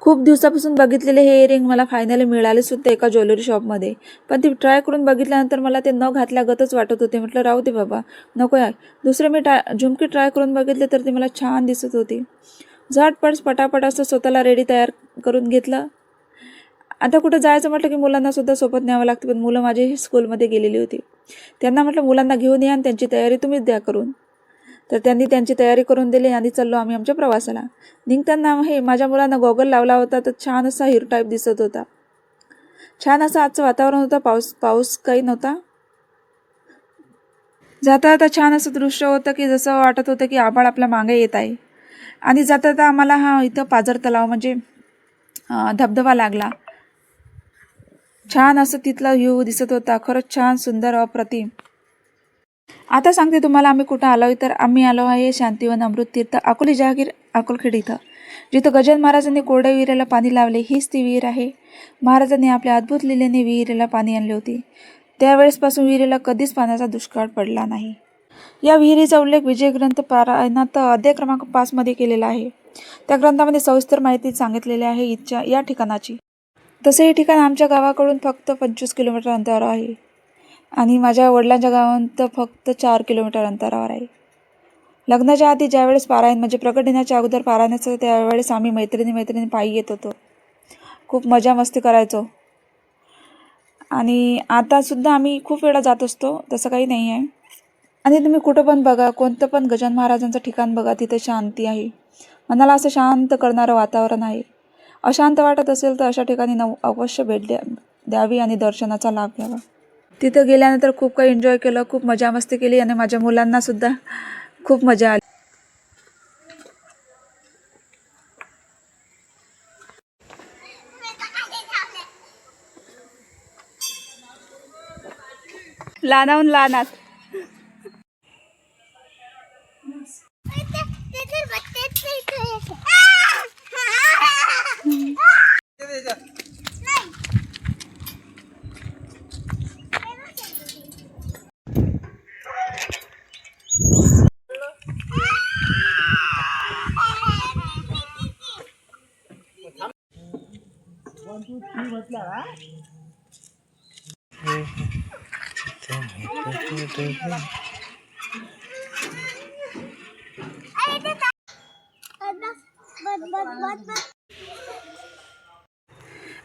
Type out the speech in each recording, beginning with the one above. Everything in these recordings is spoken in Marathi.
खूप दिवसापासून बघितलेले हे इयरिंग मला फायनली मिळाले सुद्धा एका ज्वेलरी शॉपमध्ये. पण ती ट्राय करून बघितल्यानंतर मला ते न घातल्यागतच वाटत होते. म्हटलं राहू दे बाबा, नको आहे. दुसरे मी झुमकी ट्राय करून बघितले तर ती मला छान दिसत होती. झटपट पटापट असं स्वतःला रेडी तयार करून घेतलं. आता कुठं जायचं म्हटलं की मुलांनासुद्धा सोबत न्यावं लागतं. पण मुलं माझी स्कूलमध्ये गेलेली होती. त्यांना म्हटलं मुलांना घेऊन या आणि त्यांची तयारी तुम्हीच द्या करून. तर त्यांनी त्यांची तयारी करून दिली आणि चाललो आम्ही आमच्या प्रवासाला. निघताना माझ्या मुलांना गॉगल लावला होता तर छान असा हिरो टाईप दिसत होता. छान असं आजचं वातावरण होतं. पाऊस काही नव्हता. जाता जाता छान असं दृश्य होतं की जसं वाटत होतं की आभाळ आपल्या मागे येत आहे. आणि जाता जाता आम्हाला इथं पाझर तलाव म्हणजे धबधबा लागला. छान असं तिथला व्ह्यू दिसत होता. खरंच छान सुंदर अप्रतिम. आता सांगते तुम्हाला आम्ही कुठं आलो. तर आम्ही आलो आहे शांतीवन अमृत तीर्थ अकोली जहागीर अकोलखेड इथं, जिथं गजानन महाराजांनी कोरड्या विहिरीला पाणी लावले. हीच ती विहीर आहे. महाराजांनी आपल्या अद्भुत लीलेने विहिरीला पाणी आणले होते. त्यावेळेसपासून विहिरीला कधीच पाण्याचा दुष्काळ पडला नाही. या विहिरीचा उल्लेख विजय ग्रंथ पारायणात अध्याय क्रमांक 5 मध्ये केलेला आहे. त्या ग्रंथामध्ये सविस्तर माहिती सांगितलेली आहे या ठिकाणाची. तसे हे ठिकाण आमच्या गावाकडून फक्त 25 किलोमीटर अंतरावर आहे आणि माझ्या वडिलांच्या गावात फक्त 4 किलोमीटर अंतरावर आहे. लग्नाच्या आधी ज्यावेळेस पारायण म्हणजे प्रकट दिनाच्या अगोदर पारायण असतं त्यावेळेस आम्ही मैत्रिणी पायी येत होतो. खूप मजा मस्ती करायचो. आणि आतासुद्धा आम्ही खूप वेळा जात असतो, तसं काही नाही आहे. आणि तुम्ही कुठं पण बघा, कोणतं पण गजानन महाराजांचं ठिकाण बघा, तिथे शांती आहे. मनाला असं शांत करणारं वातावरण आहे. अशांत वाटत असेल तर अशा ठिकाणी अवश्य भेट द्यावी आणि दर्शनाचा लाभ घ्यावा. तिथं गेल्यानंतर खूप काही एन्जॉय केलं, खूप मजा मस्ती केली आणि माझ्या मुलांनासुद्धा खूप मजा आली. लहानाहून लहानात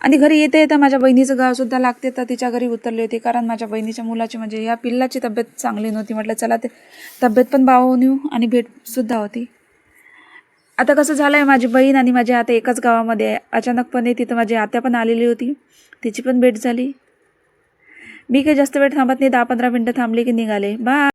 आणि घरी येता येता माझ्या बहिणीचं गाव सुद्धा लागते तर तिच्या घरी उतरले होते. कारण माझ्या बहिणीच्या मुलाची म्हणजे या पिल्लाची तब्येत चांगली नव्हती. म्हटलं चला ते तब्येत पण पाहून येऊ आणि भेटसुद्धा होती. आता कसं झालं आहे, माझी बहीण आणि माझी आत्या एकाच गावामध्ये आहे. अचानकपणे तिथं माझी आत्या पण आलेली होती, तिची पण भेट झाली. मी काही जास्त वेळ थांबत नाही, 10-15 मिनटं थांबले की निघाले. बाय.